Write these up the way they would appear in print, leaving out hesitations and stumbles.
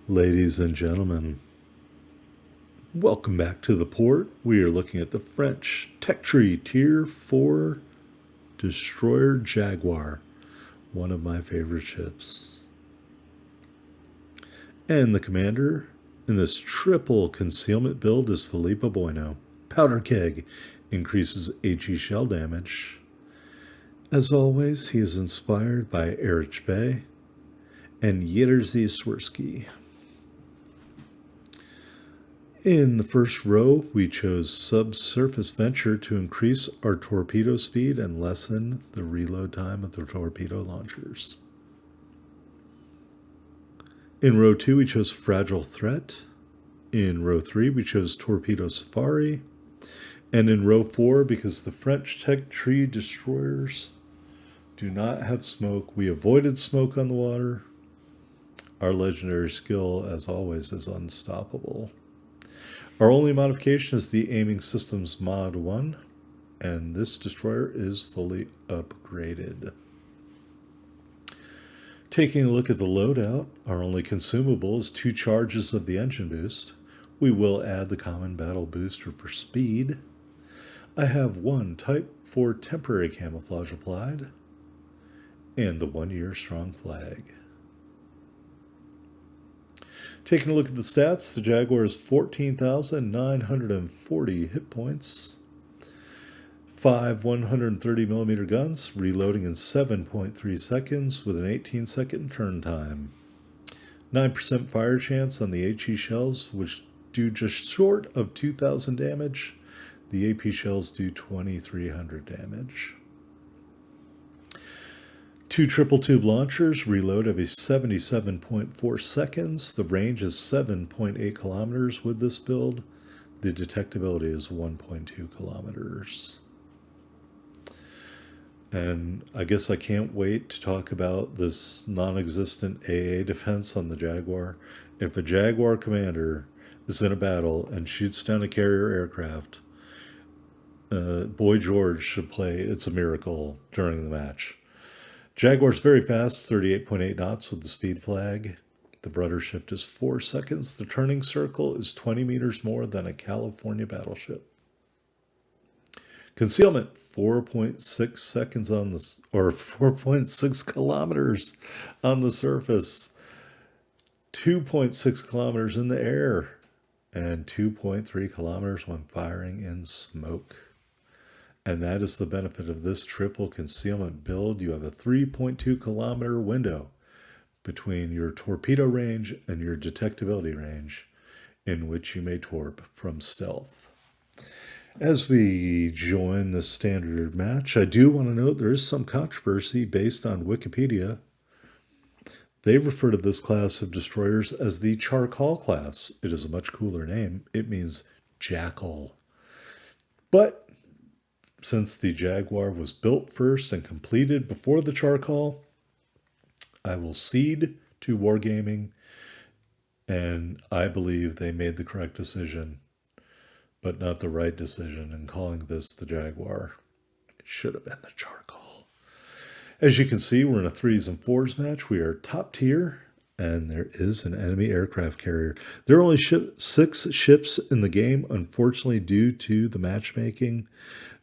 Ladies and gentlemen, welcome back to the port. We are looking at the French Tech Tree Tier 4 Destroyer Jaguar, one of my favorite ships. And the commander in this triple concealment build is Filippo Bueno. Powder Keg increases HE shell damage. As always, he is inspired by Erich Bay and Jerzy Swirsky. In the first row, we chose Subsurface Venture to increase our torpedo speed and lessen the reload time of the torpedo launchers. In row 2, we chose Fragile Threat. In row 3, we chose Torpedo Safari. And in row 4, because the French Tech Tree destroyers do not have smoke, we avoided smoke on the water. Our legendary skill, as always, is unstoppable. Our only modification is the Aiming Systems Mod 1, and this destroyer is fully upgraded. Taking a look at the loadout, our only consumable is 2 charges of the engine boost. We will add the common battle booster for speed. I have 1 Type 4 temporary camouflage applied, and the 1-year strong flag. Taking a look at the stats, the Jaguar is 14,940 hit points, 5 130mm guns, reloading in 7.3 seconds with an 18-second turn time. 9% fire chance on the HE shells, which do just short of 2,000 damage. The AP shells do 2,300 damage. 2 triple tube launchers reload every 77.4 seconds. The range is 7.8 kilometers with this build. The detectability is 1.2 kilometers. And I guess I can't wait to talk about this non-existent AA defense on the Jaguar. If a Jaguar commander is in a battle and shoots down a carrier aircraft, Boy George should play It's a Miracle during the match. Jaguar's very fast, 38.8 knots with the speed flag. The rudder shift is 4 seconds. The turning circle is 20 meters more than a California battleship. Concealment, 4.6 seconds on the, or 4.6 kilometers on the surface, 2.6 kilometers in the air, and 2.3 kilometers when firing in smoke. And that is the benefit of this triple concealment build. You have a 3.2 kilometer window between your torpedo range and your detectability range in which you may torp from stealth. As we join the standard match, I do want to note there is some controversy based on Wikipedia. They refer to this class of destroyers as the Charcoal class. It is a much cooler name. It means jackal. But since the Jaguar was built first and completed before the Charcoal, I will cede to Wargaming, and I believe they made the correct decision, but not the right decision in calling this the Jaguar. It should have been the Charcoal. As you can see, we're in a 3s and 4s match. We are top tier, and there is an enemy aircraft carrier. There are only 6 ships in the game, unfortunately, due to the matchmaking.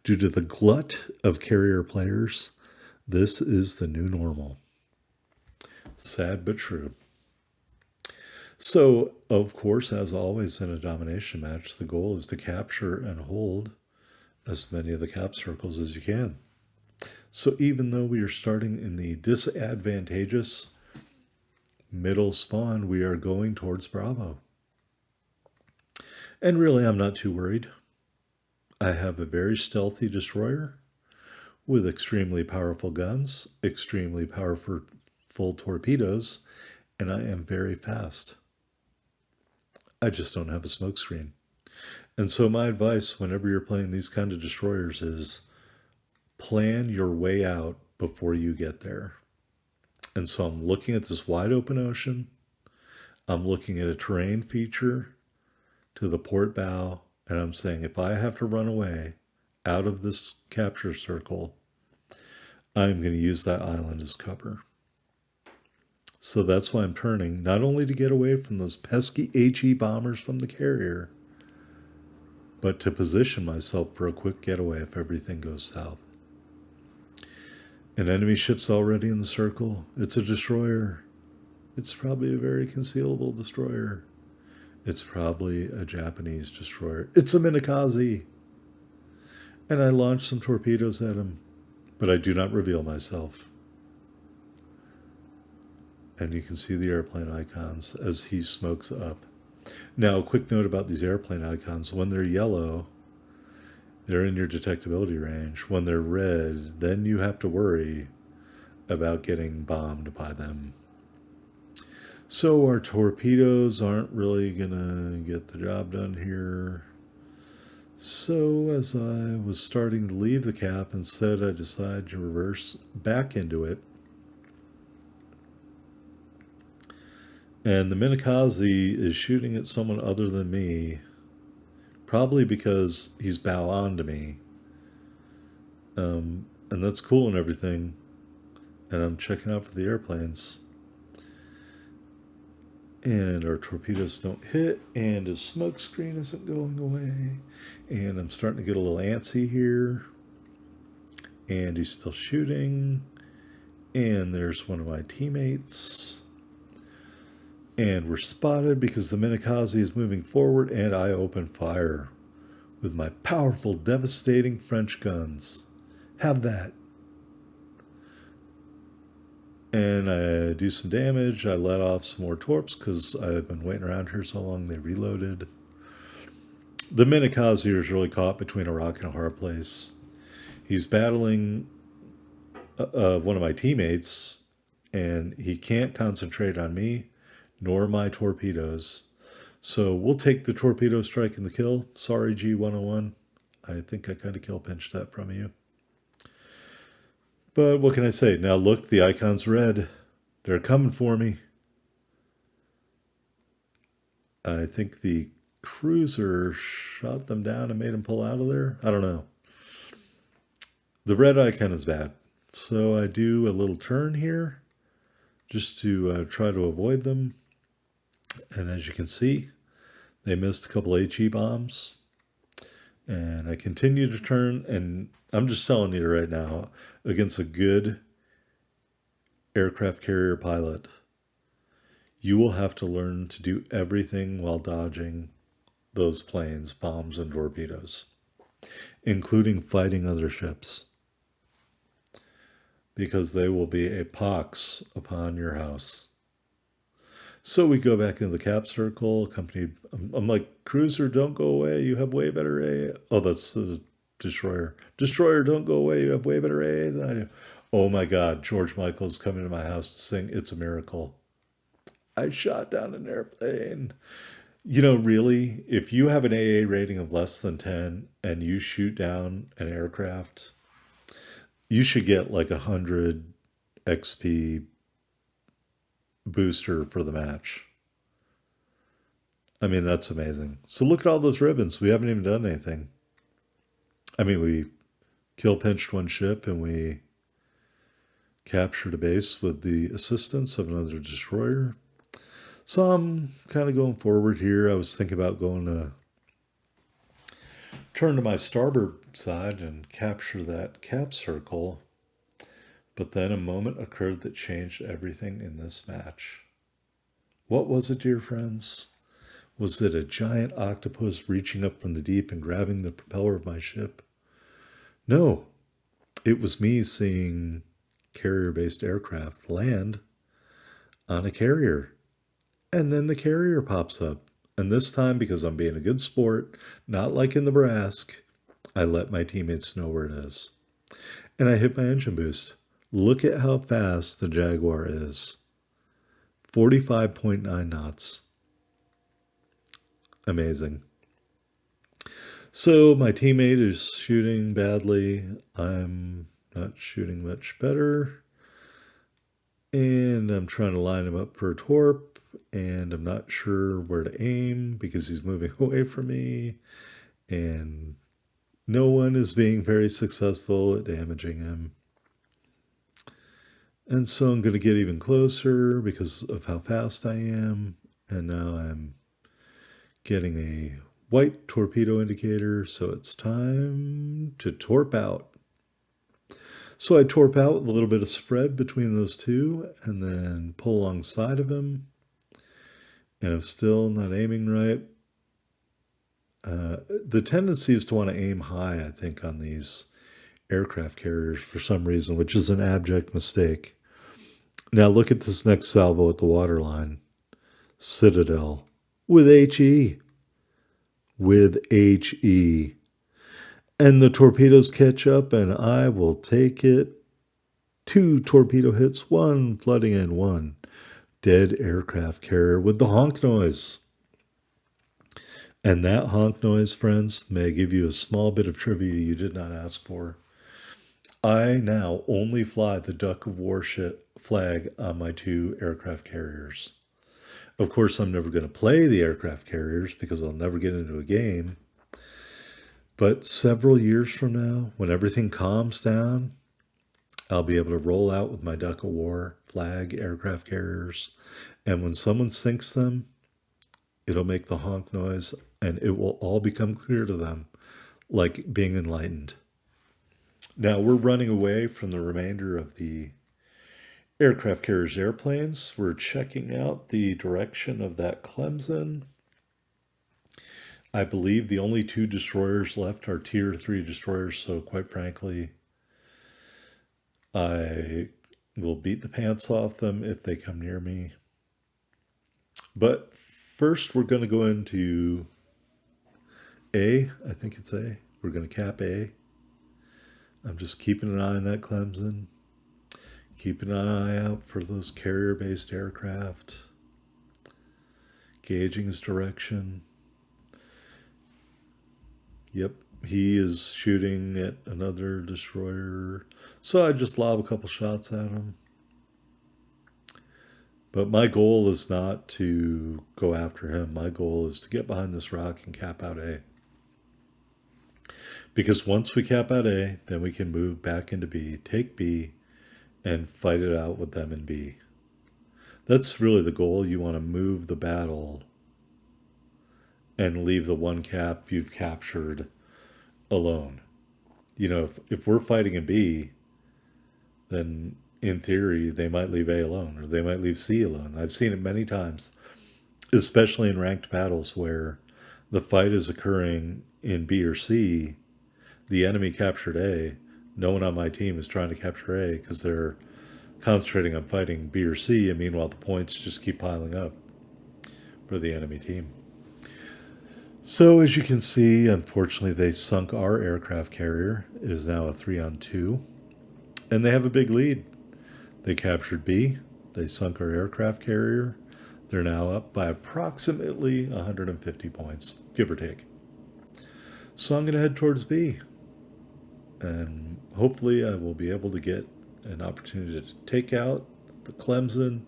Due to the glut of carrier players, this is the new normal. Sad but true. So, of course, as always in a domination match, the goal is to capture and hold as many of the cap circles as you can. So even though we are starting in the disadvantageous middle spawn, we are going towards Bravo. And really, I'm not too worried. I have a very stealthy destroyer with extremely powerful guns, extremely powerful torpedoes, and I am very fast. I just don't have a smoke screen. And so my advice whenever you're playing these kind of destroyers is plan your way out before you get there. And so I'm looking at this wide open ocean. I'm looking at a terrain feature to the port bow. And I'm saying, if I have to run away out of this capture circle, I'm going to use that island as cover. So that's why I'm turning, not only to get away from those pesky HE bombers from the carrier, but to position myself for a quick getaway if everything goes south. An enemy ship's already in the circle. It's a destroyer. It's probably a very concealable destroyer. It's probably a Japanese destroyer. It's a Minakaze. And I launch some torpedoes at him, but I do not reveal myself. And you can see the airplane icons as he smokes up. Now, a quick note about these airplane icons. When they're yellow, they're in your detectability range. When they're red, then you have to worry about getting bombed by them. So our torpedoes aren't really going to get the job done here. So as I was starting to leave the cap, instead I decided to reverse back into it. And the Minakaze is shooting at someone other than me, probably because he's bow on to me. And that's cool and everything. And I'm checking out for the airplanes. And our torpedoes don't hit, and his smoke screen isn't going away. And I'm starting to get a little antsy here. And he's still shooting. And there's one of my teammates. And we're spotted because the Minakaze is moving forward, and I open fire with my powerful, devastating French guns. Have that. And I do some damage. I let off some more torps because I've been waiting around here so long they reloaded. The Minakaze is really caught between a rock and a hard place. He's battling one of my teammates, and he can't concentrate on me nor my torpedoes. So we'll take the torpedo strike and the kill. Sorry, G101. I think I kind of kill pinched that from you. But what can I say? Now look, the icon's red. They're coming for me. I think the cruiser shot them down and made them pull out of there. I don't know. The red icon is bad. So I do a little turn here just to try to avoid them. And as you can see, they missed a couple HE bombs. And I continue to turn, and I'm just telling you right now, against a good aircraft carrier pilot, you will have to learn to do everything while dodging those planes, bombs, and torpedoes, including fighting other ships, because they will be a pox upon your house. So we go back into the cap circle. I'm like, cruiser, don't go away. You have way better A. Oh, that's the destroyer. Destroyer, don't go away. You have way better A than I do. Oh my God, George Michael's coming to my house to sing It's a Miracle. I shot down an airplane. You know, really, if you have an AA rating of less than 10 and you shoot down an aircraft, you should get like 100 XP booster for the match. I mean, that's amazing. So look at all those ribbons. We haven't even done anything. I mean, we kill pinched one ship and we captured a base with the assistance of another destroyer. So I'm kind of going forward here. I was thinking about going to turn to my starboard side and capture that cap circle. But then a moment occurred that changed everything in this match. What was it, dear friends? Was it a giant octopus reaching up from the deep and grabbing the propeller of my ship? No, it was me seeing carrier-based aircraft land on a carrier. And then the carrier pops up. And this time, because I'm being a good sport, not like in Nebraska, I let my teammates know where it is. And I hit my engine boost. Look at how fast the Jaguar is. 45.9 knots. Amazing. So my teammate is shooting badly. I'm not shooting much better. And I'm trying to line him up for a torp. And I'm not sure where to aim because he's moving away from me. And no one is being very successful at damaging him. And so I'm going to get even closer because of how fast I am. And now I'm getting a white torpedo indicator, so it's time to torp out. So I torp out with a little bit of spread between those two and then pull alongside of him. And I'm still not aiming right. The tendency is to want to aim high, I think, on these aircraft carriers for some reason, which is an abject mistake. Now look at this next salvo at the waterline. Citadel with HE. With HE. And the torpedoes catch up, and I will take it. 2 torpedo hits, 1 flooding in, 1 dead aircraft carrier with the honk noise. And that honk noise, friends, may give you a small bit of trivia you did not ask for. I now only fly the Duck of Warship flag on my 2 aircraft carriers. Of course, I'm never going to play the aircraft carriers because I'll never get into a game. But several years from now, when everything calms down, I'll be able to roll out with my Duck of War flag aircraft carriers. And when someone sinks them, it'll make the honk noise and it will all become clear to them, like being enlightened. Now we're running away from the remainder of the aircraft carriers airplanes. We're checking out the direction of that Clemson. I believe the only 2 destroyers left are tier 3 destroyers, so quite frankly, I will beat the pants off them if they come near me. But first we're going to go into A. I think it's A. We're going to cap A. I'm just keeping an eye on that Clemson. Keeping an eye out for those carrier-based aircraft. Gauging his direction. Yep, he is shooting at another destroyer. So I just lob a couple shots at him. But my goal is not to go after him. My goal is to get behind this rock and cap out A. Because once we cap out A, then we can move back into B, take B, and fight it out with them in B. That's really the goal. You want to move the battle and leave the one cap you've captured alone. You know, if we're fighting in B, then in theory, they might leave A alone or they might leave C alone. I've seen it many times, especially in ranked battles where the fight is occurring in B or C. The enemy captured A. No one on my team is trying to capture A because they're concentrating on fighting B or C, and meanwhile the points just keep piling up for the enemy team. So as you can see, unfortunately, they sunk our aircraft carrier. It is now a 3-on-2, and they have a big lead. They captured B. They sunk our aircraft carrier. They're now up by approximately 150 points, give or take. So I'm going to head towards B. And hopefully I will be able to get an opportunity to take out the Clemson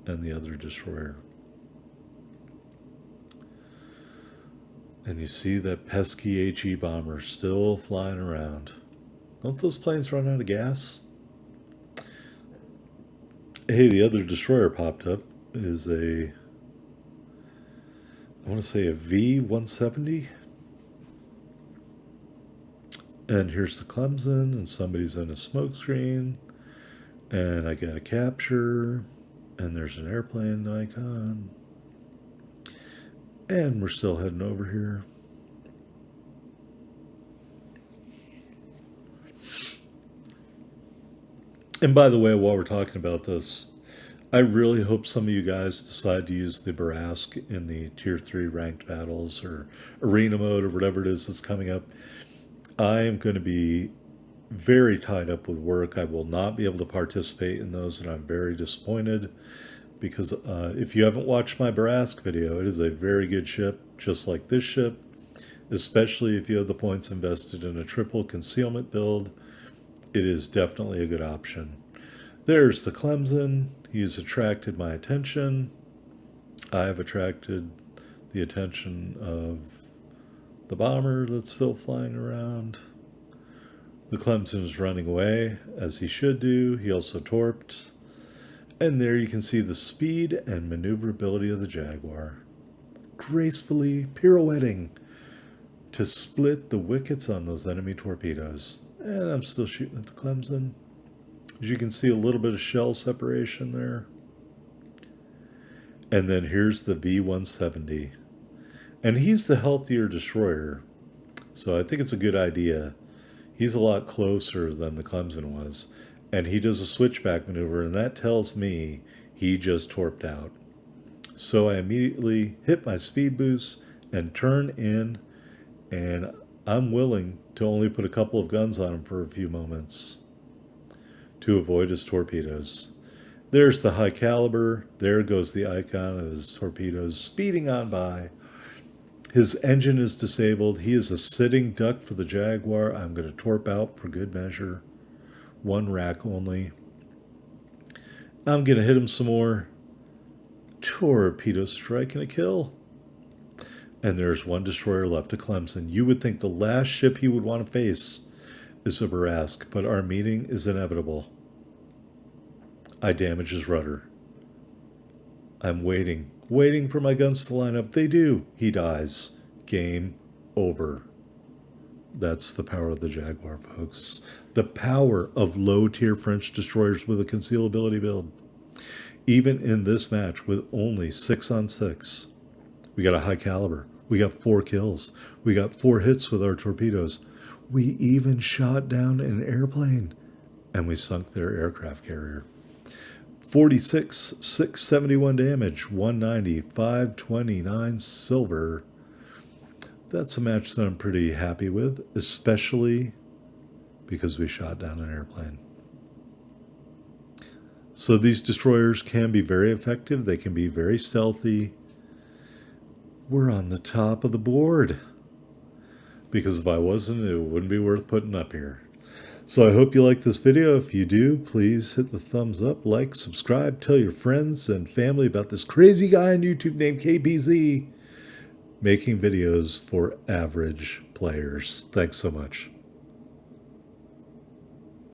and the other destroyer. And you see that pesky HE bomber still flying around. Don't those planes run out of gas? Hey, the other destroyer popped up. It is I want to say a V-170. And here's the Clemson, and somebody's in a smoke screen. And I got a capture, and there's an airplane icon. And we're still heading over here. And by the way, while we're talking about this, I really hope some of you guys decide to use the Barask in the Tier 3 ranked battles or arena mode or whatever it is that's coming up. I am going to be very tied up with work. I will not be able to participate in those, and I'm very disappointed because if you haven't watched my Barask video, it is a very good ship, just like this ship, especially if you have the points invested in a triple concealment build. It is definitely a good option. There's the Clemson. He's attracted my attention. I have attracted the attention of the bomber that's still flying around. The Clemson is running away, as he should do. He also torped. And there you can see the speed and maneuverability of the Jaguar. Gracefully pirouetting to split the wickets on those enemy torpedoes. And I'm still shooting at the Clemson. As you can see, a little bit of shell separation there. And then here's the V-170. And he's the healthier destroyer. So I think it's a good idea. He's a lot closer than the Clemson was. And he does a switchback maneuver, and that tells me he just torped out. So I immediately hit my speed boost and turn in, and I'm willing to only put a couple of guns on him for a few moments to avoid his torpedoes. There's the high caliber. There goes the icon of his torpedoes speeding on by. His engine is disabled. He is a sitting duck for the Jaguar. I'm going to torp out for good measure. One rack only. I'm going to hit him some more. Torpedo strike and a kill. And there's one destroyer left, a Clemson. You would think the last ship he would want to face is a Barask, but our meeting is inevitable. I damage his rudder. I'm waiting for my guns to line up. They do. He dies. Game over. That's the power of the Jaguar, folks. The power of low-tier French destroyers with a concealability build. Even in this match with only 6-on-6, we got a high caliber. We got 4 kills. We got 4 hits with our torpedoes. We even shot down an airplane, and we sunk their aircraft carrier. 46, 671 damage, 190, 529 silver. That's a match that I'm pretty happy with, especially because we shot down an airplane. So these destroyers can be very effective. They can be very stealthy. We're on the top of the board. Because if I wasn't, it wouldn't be worth putting up here. So I hope you like this video. If you do, please hit the thumbs up, like, subscribe, tell your friends and family about this crazy guy on YouTube named KBZ making videos for average players. Thanks so much.